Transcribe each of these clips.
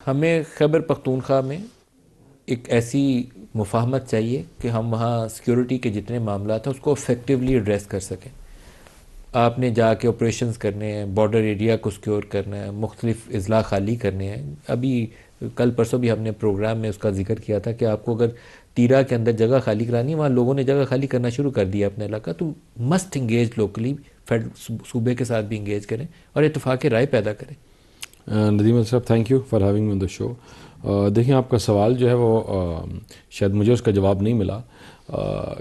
ہمیں خیبر پختونخوا میں ایک ایسی مفاہمت چاہیے کہ ہم وہاں سیکیورٹی کے جتنے معاملات ہیں اس کو افیکٹولی ایڈریس کر سکیں. آپ نے جا کے آپریشنز کرنے ہیں, بارڈر ایریا کو سیکیور کرنا ہے, مختلف اضلاع خالی کرنے ہیں. ابھی کل پرسوں بھی ہم نے پروگرام میں اس کا ذکر کیا تھا کہ آپ کو اگر تیرا کے اندر جگہ خالی کرانی ہے, وہاں لوگوں نے جگہ خالی کرنا شروع کر دیا اپنے علاقہ, تو مسٹ انگیج لوکلی, صوبے کے ساتھ بھی انگیج کریں اور اتفاق رائے پیدا کریں. ندیم صاحب, thank you for having on the show. دیکھیں, آپ کا سوال جو ہے وہ شاید مجھے اس کا جواب نہیں ملا,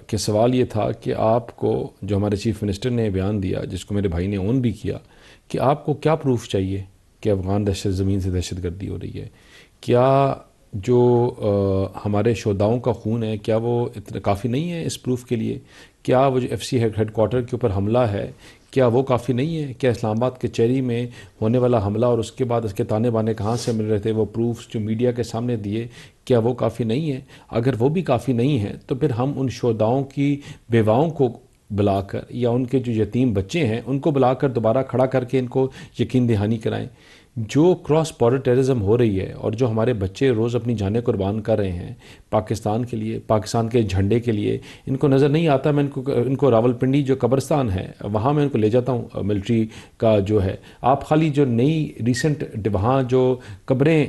کہ سوال یہ تھا کہ آپ کو جو ہمارے چیف منسٹر نے بیان دیا, جس کو میرے بھائی نے اون بھی کیا, کہ آپ کو کیا پروف چاہیے کہ افغان زمین سے دہشت گردی ہو رہی ہے. کیا جو ہمارے شہداؤں کا خون ہے کیا وہ اتنا کافی نہیں ہے اس پروف کے لیے؟ کیا وہ جو FC ہیڈ کوارٹر کے اوپر حملہ ہے کیا وہ کافی نہیں ہے؟ کیا اسلام آباد کچہری میں ہونے والا حملہ اور اس کے بعد اس کے تانے بانے کہاں سے مل رہے تھے, وہ پروفز جو میڈیا کے سامنے دیے, کیا وہ کافی نہیں ہے؟ اگر وہ بھی کافی نہیں ہے تو پھر ہم ان شہداؤں کی بیواؤں کو بلا کر یا ان کے جو یتیم بچے ہیں ان کو بلا کر دوبارہ کھڑا کر کے ان کو یقین دہانی کرائیں. جو کراس بارڈر ٹیررزم ہو رہی ہے اور جو ہمارے بچے روز اپنی جانیں قربان کر رہے ہیں پاکستان کے لیے, پاکستان کے جھنڈے کے لیے, ان کو نظر نہیں آتا. میں ان کو راول پنڈی جو قبرستان ہے وہاں میں ان کو لے جاتا ہوں, ملٹری کا جو ہے. آپ خالی جو نئی ریسنٹ وہاں جو قبریں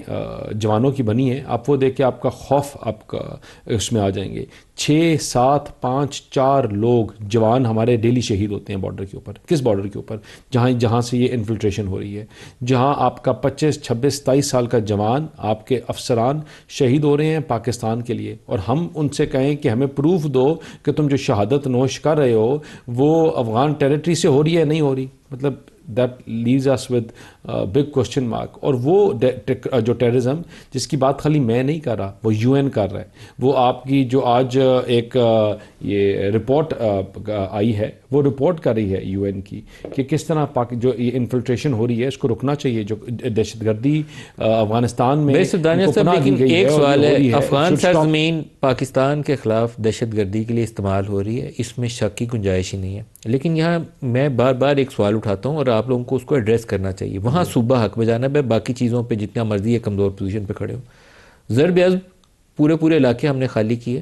جوانوں کی بنی ہیں آپ وہ دیکھ کے آپ کا خوف آپ کا اس میں آ جائیں گے. 6, 7, 5, 4 لوگ جوان ہمارے ڈیلی شہید ہوتے ہیں بارڈر کے اوپر. کس بارڈر کے اوپر؟ جہاں سے یہ انفلٹریشن ہو رہی ہے, جہاں آپ کا 25, 26, 27 سال کا جوان, آپ کے افسران شہید ہو رہے ہیں پاکستان کے لیے, اور ہم ان سے کہیں کہ ہمیں پروف دو کہ تم جو شہادت نوش کر رہے ہو وہ افغان ٹیریٹری سے ہو رہی ہے نہیں ہو رہی. مطلب that leaves us with big question mark. اور وہ جو ٹیررزم جس کی بات خالی میں نہیں کر رہا, وہ UN کر رہا ہے. وہ آپ کی جو آج ایک یہ رپورٹ آئی ہے, وہ رپورٹ کر رہی ہے UN کی کہ کس طرح جو یہ انفلٹریشن ہو رہی ہے اس کو رکنا چاہیے. جو دہشت گردی افغانستان میں لیکن ایک سوال ہے, افغان سرزمین پاکستان کے خلاف دہشت گردی کے لیے استعمال ہو رہی ہے, اس میں شک کی گنجائش ہی نہیں ہے. لیکن یہاں میں بار بار ایک سوال اٹھاتا ہوں اور آپ لوگوں کو اس کو ایڈریس کرنا چاہیے. وہاں صوبہ حق بجانب ہے, باقی چیزوں پہ جتنا مرضی ہے کمزور پوزیشن پہ کھڑے ہو. ضرب عزم پورے علاقے ہم نے خالی کیے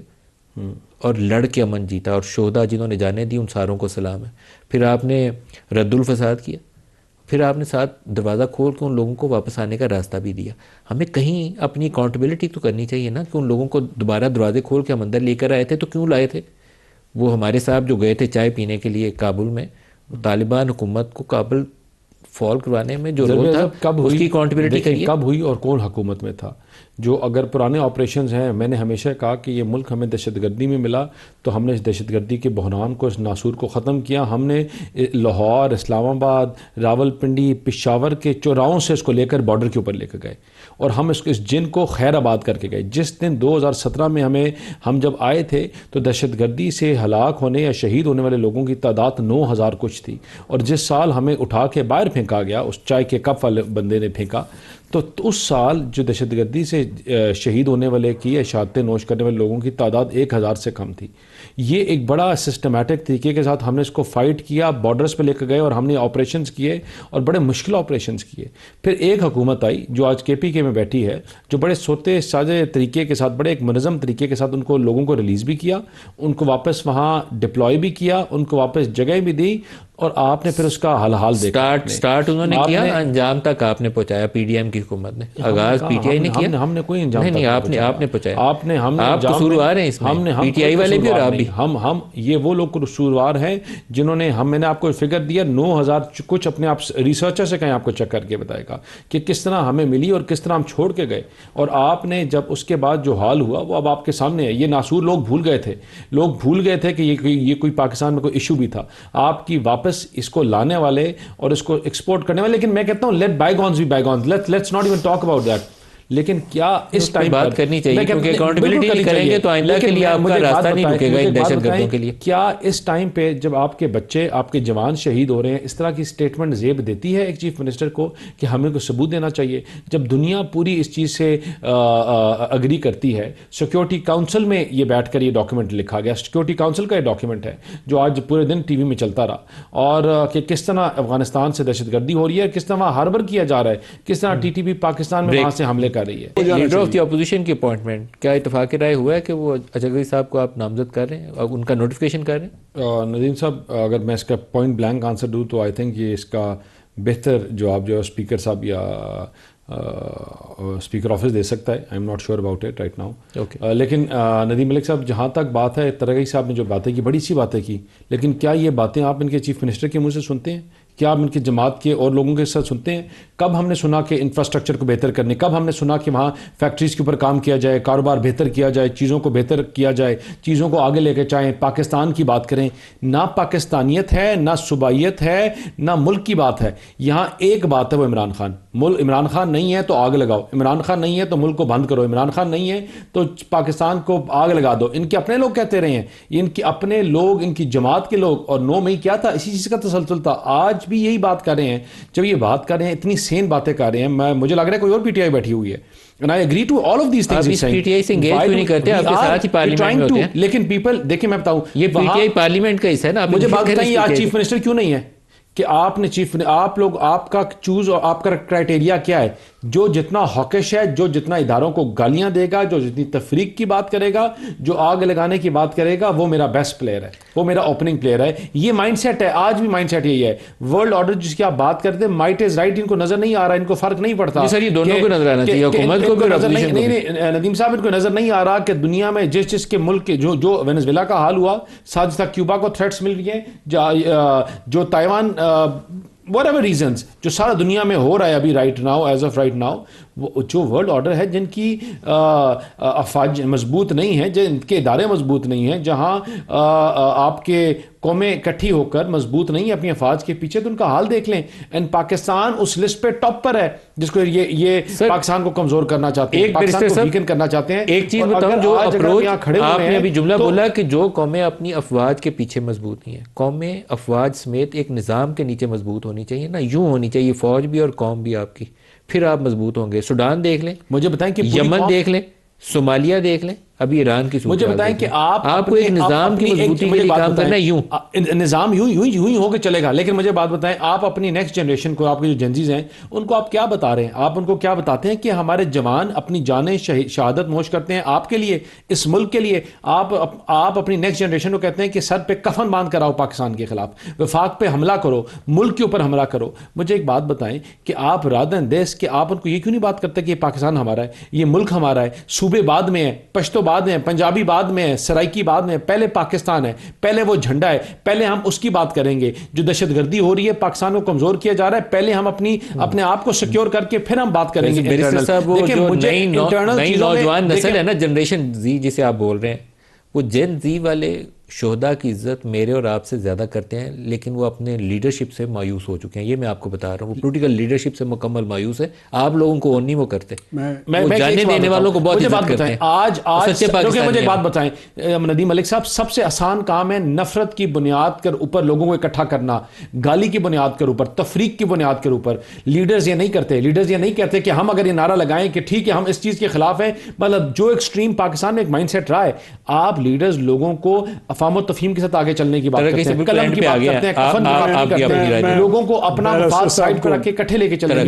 اور لڑ کے امن جیتا, اور شہداء جنہوں نے جانے دی ان ساروں کو سلام ہے. پھر آپ نے رد الفساد کیا, پھر آپ نے ساتھ دروازہ کھول کے ان لوگوں کو واپس آنے کا راستہ بھی دیا. ہمیں کہیں اپنی اکاؤنٹیبلٹی تو کرنی چاہیے نا, کہ ان لوگوں کو دوبارہ دروازے کھول کے ہم اندر لے کر آئے تھے تو کیوں لائے تھے؟ وہ ہمارے صاحب جو گئے تھے چائے پینے کے لیے کابل میں, طالبان حکومت کو کابل فال کروانے میں جو رول تھا اس کی اکاؤنٹیبلٹی کریے. کب ہوئی اور کون حکومت میں تھا؟ جو اگر پرانے آپریشنز ہیں, میں نے ہمیشہ کہا کہ یہ ملک ہمیں دہشت گردی میں ملا تو ہم نے اس دہشت گردی کے بحران کو, اس ناسور کو ختم کیا. ہم نے لاہور, اسلام آباد, راول پنڈی, پشاور کے چوراہوں سے اس کو لے کر بارڈر کے اوپر لے کر گئے, اور ہم اس جن کو خیر آباد کر کے گئے. جس دن 2017 میں ہم جب آئے تھے تو دہشت گردی سے ہلاک ہونے یا شہید ہونے والے لوگوں کی تعداد 9000 کچھ تھی, اور جس سال ہمیں اٹھا کے باہر پھینکا گیا, اس چائے کے کپ والے بندے نے پھینکا, تو اس سال جو دہشت گردی سے شہید ہونے والے کی یا شہادتیں نوش کرنے والے لوگوں کی تعداد 1000 سے کم تھی. یہ ایک بڑا سسٹمیٹک طریقے کے ساتھ ہم نے اس کو فائٹ کیا, بارڈرز پہ لے کے گئے, اور ہم نے آپریشنز کیے اور بڑے مشکل آپریشنز کیے. پھر ایک حکومت آئی جو آج KPK میں بیٹھی ہے, جو بڑے سوتے سازے طریقے کے ساتھ, بڑے ایک منظم طریقے کے ساتھ ان کو لوگوں کو ریلیز بھی کیا, ان کو واپس وہاں ڈپلوائے بھی کیا, ان کو واپس جگہیں بھی دی, اور آپ نے پھر اس کا حال دیکھا. سٹارٹ انہوں نے کیا, انجام تک آپ نے پہنچایا PDM کی حکومت نے. آغاز PTI نے کیا, ہم نے کوئی انجام نہیں آپ نے پہنچایا. آپ قصوروار ہیں اس میں, PTI والے بھی اور آپ بھی. ہم یہ وہ لوگ قصوروار ہیں جنہوں نے, میں نے آپ کو فگر دیا 9000 کچھ, اپنے آپ ریسرچر سے کہیں آپ کو چیک کر کے بتائے گا کہ کس طرح ہمیں ملی اور کس طرح ہم چھوڑ کے گئے. اور آپ نے جب اس کے بعد جو حال ہوا وہ اب آپ کے سامنے ہے. یہ ناسور لوگ بھول گئے تھے کہ یہ کوئی پاکستان میں کوئی ایشو بھی تھا. آپ کی واپس اس کو لانے والے اور اس کو ایکسپورٹ کرنے والے, لیکن میں کہتا ہوں let bygones be bygones, let's not even talk about that. لیکن کیا اس ٹائم بات کرنی چاہیے, کیونکہ اکاؤنٹیبلٹی کریں گے تو آئندہ کے لیے آپ کا راستہ نہیں رکے گا ان دہشت گردوں کے لیے. کیا اس ٹائم پہ جب آپ کے بچے, آپ کے جوان شہید ہو رہے ہیں, اس طرح کی سٹیٹمنٹ زیب دیتی ہے ایک چیف منسٹر کو کہ ہمیں کو ثبوت دینا چاہیے؟ جب دنیا پوری اس چیز سے اگری کرتی ہے, سیکیورٹی کاؤنسل میں یہ بیٹھ کر یہ ڈاکیومنٹ لکھا گیا, سیکیورٹی کاؤنسل کا یہ ڈاکیومنٹ ہے جو آج پورے دن TV میں چلتا رہا, اور کہ کس طرح افغانستان سے دہشت گردی ہو رہی ہے, کس طرح وہاں ہاربر کیا جا رہا ہے, کس طرح TTP پاکستان میں وہاں سے حملے کر رہی ہے. لیڈر آف دی اپوزیشن کی اپوائنٹمنٹ کیا اتفاق رائے ہوا ہے کہ وہ اچھغری صاحب کو آپ نامزد کر رہے ہیں اور ان کا نوٹیفیکیشن کر رہے ہیں؟ ندیم صاحب اگر میں اس کا پوائنٹ بلینک آنسر دوں تو آئی تھنک یہ اس کا بہتر جواب جو ہے اسپیکر صاحب یا اسپیکر آفس دے سکتا ہے. I am not sure about it right now. لیکن ندیم ملک صاحب جہاں تک بات ہے ترغی صاحب نے جو باتیں کی بڑی سی باتیں کی, لیکن کیا یہ باتیں آپ ان کے چیف منسٹر کے منہ سے سنتے ہیں؟ کیا آپ ان کی جماعت کے اور لوگوں کے ساتھ سنتے ہیں؟ کب ہم نے سنا کہ انفراسٹرکچر کو بہتر کرنے, کب ہم نے سنا کہ وہاں فیکٹریز کے اوپر کام کیا جائے, کاروبار بہتر کیا جائے, چیزوں کو بہتر کیا جائے, چیزوں کو آگے لے کے چاہیں پاکستان کی بات کریں؟ نہ پاکستانیت ہے, نہ صوبائیت ہے, نہ ملک کی بات ہے. یہاں ایک بات ہے وہ عمران خان. عمران خان نہیں ہے تو آگ لگاؤ, عمران خان نہیں ہے تو ملک کو بند کرو, عمران خان نہیں ہے تو پاکستان کو آگ لگا دو. ان کے اپنے لوگ کہتے رہے ہیں, ان کے اپنے لوگ, ان کی جماعت کے لوگ. اور 9 مئی کیا تھا, اسی چیز کا تسلسل تھا. آج بھی یہی بات کر رہے ہیں. جب یہ بات کر رہے ہیں, اتنی سین باتیں کر رہے ہیں, مجھے لگ رہا ہے کوئی اور پی ٹی آئی بیٹھی ہوئی ہے. And I agree to all of these things. آپ پی ٹی آئی سے انگیج کیوں نہیں کرتے؟ آپ کے ساتھ ہی پارلیمنٹ میں ہوتے ہیں. لیکن پیپل دیکھیں, میں بتاؤں, یہ پی ٹی آئی پارلیمنٹ کا حصہ ہے نا. مجھے بات بتائیں, آج چیف منسٹر کیوں نہیں ہے؟ کہ آپ نے آپ لوگ, آپ کا چوز اور آپ کا کرائٹیریا کیا ہے؟ جو جتنا ہاکش ہے, جو جتنا اداروں کو گالیاں دے گا, جو جتنی تفریق کی بات کرے گا, جو آگ لگانے کی بات کرے گا, وہ میرا بیسٹ پلیئر ہے, وہ میرا اوپننگ پلیئر ہے. یہ مائنڈ سیٹ ہے, آج بھی مائنڈ سیٹ یہی ہے. ورلڈ آرڈر جس کی آپ بات کرتے ہیں, مائٹ از رائٹ, ان کو نظر نہیں آ رہا, ان کو فرق نہیں پڑتا. سر یہ دونوں کو نظر آنا چاہیے, حکومت کو بھی. نہیں ندیم صاحب, ان کو نظر نہیں آ رہا کہ دنیا میں جس کے ملک کے جو وینزویلا کا حال ہوا, ساتھ ساتھ کیوبا کو تھریٹس مل رہی ہیں, جو تائیوان whatever reasons جو سارا دنیا میں ہو رہا ہے ابھی right now, as of right now, جو ورلڈ آرڈر ہے, جن کی افواج مضبوط نہیں ہیں, جن کے ادارے مضبوط نہیں ہیں, جہاں آپ کے قومیں اکٹھی ہو کر مضبوط نہیں ہیں اپنی افواج کے پیچھے, تو ان کا حال دیکھ لیں. اینڈ پاکستان اس لسٹ پہ ٹاپ پر ہے, جس کو یہ پاکستان کو کمزور کرنا چاہتے ہیں, پاکستان کو ویکن کرنا چاہتے ہیں. ایک چیز بتاؤں, جو اپروچ آپ نے ابھی جملہ بولا کہ جو قومیں اپنی افواج کے پیچھے مضبوط نہیں ہیں, قومیں افواج سمیت ایک نظام کے نیچے مضبوط ہونی چاہیے نا, یوں ہونی چاہیے فوج بھی اور قوم بھی آپ کی, پھر آپ مضبوط ہوں گے. سوڈان دیکھ لیں, مجھے بتائیں کہ یمن دیکھ لیں, صومالیہ دیکھ لیں, ابھی ایران کی مجھے بتائیں کہ آپ کو ایک نظام کی مضبوطی کے لیے کام کرنا ہے. یوں نظام یوں ہی ہو کے چلے گا. لیکن مجھے بات بتائیں, آپ اپنی نیکسٹ جنریشن کو, آپ کے جو جنزیز ہیں, ان کو آپ کیا بتا رہے ہیں؟ آپ ان کو کیا بتاتے ہیں کہ ہمارے جوان اپنی جانیں شہادت نوش کرتے ہیں آپ کے لیے, اس ملک کے لیے. آپ اپنی نیکسٹ جنریشن کو کہتے ہیں کہ سر پہ کفن باندھ کر آؤ پاکستان کے خلاف, وفاق پہ حملہ کرو, ملک کے اوپر حملہ کرو. مجھے ایک بات بتائیں کہ آپ رادن دیس کہ آپ ان کو یہ کیوں نہیں بات کرتے کہ یہ پاکستان ہمارا ہے, یہ ملک ہمارا ہے, صوبے بعد میں ہے, پشتو بعد میں ہے, پنجابی بعد میں ہے, سرائکی بعد میں ہے, پہلے پاکستان ہے, پہلے وہ جھنڈا ہے, پہلے ہم اس کی بات کریں گے. جو دہشت گردی ہو رہی ہے, پاکستان کو کمزور کیا جا رہا ہے, پہلے ہم اپنے آپ کو سیکیور کر کے پھر ہم بات کریں گے. نئی نوجوان نسل ہے نا, جنریشن زی جسے آپ بول رہے ہیں, وہ جن زی والے شہداء کی عزت میرے اور آپ سے زیادہ کرتے ہیں, لیکن وہ اپنے لیڈرشپ سے مایوس ہو چکے ہیں. یہ میں آپ کو بتا رہا ہوں, وہ پولیٹیکل لیڈرشپ سے مکمل مایوس ہے. آپ لوگوں کو نہیں وہ کرتے, وہ جانے دینے والوں کو بہت عزت کرتے ہیں. آج مجھے ایک بات بتائیں ندیم ملک صاحب, سب سے آسان کام ہے نفرت کی بنیاد کے اوپر لوگوں کو اکٹھا کرنا, گالی کی بنیاد کے اوپر, تفریق کی بنیاد کے اوپر. لیڈرز یہ نہیں کرتے. لیڈرز یہ نہیں کہتے کہ ہم اگر یہ نعرہ لگائیں کہ ٹھیک ہے ہم اس چیز کے خلاف ہیں, مطلب جو ایکسٹریم پاکستان میں ایک مائنڈ سیٹ رہا ہے, آپ لیڈرز لوگوں کو افہام و تفہیم کے ساتھ آگے چلنے کی بات کرتے ہیں, قلم کی بات کرتے ہیں, کفن کی بات کرتے ہیں, لوگوں کو اپنا مفاد سائڈ پر رکھ کے کٹھے لے کے چلنے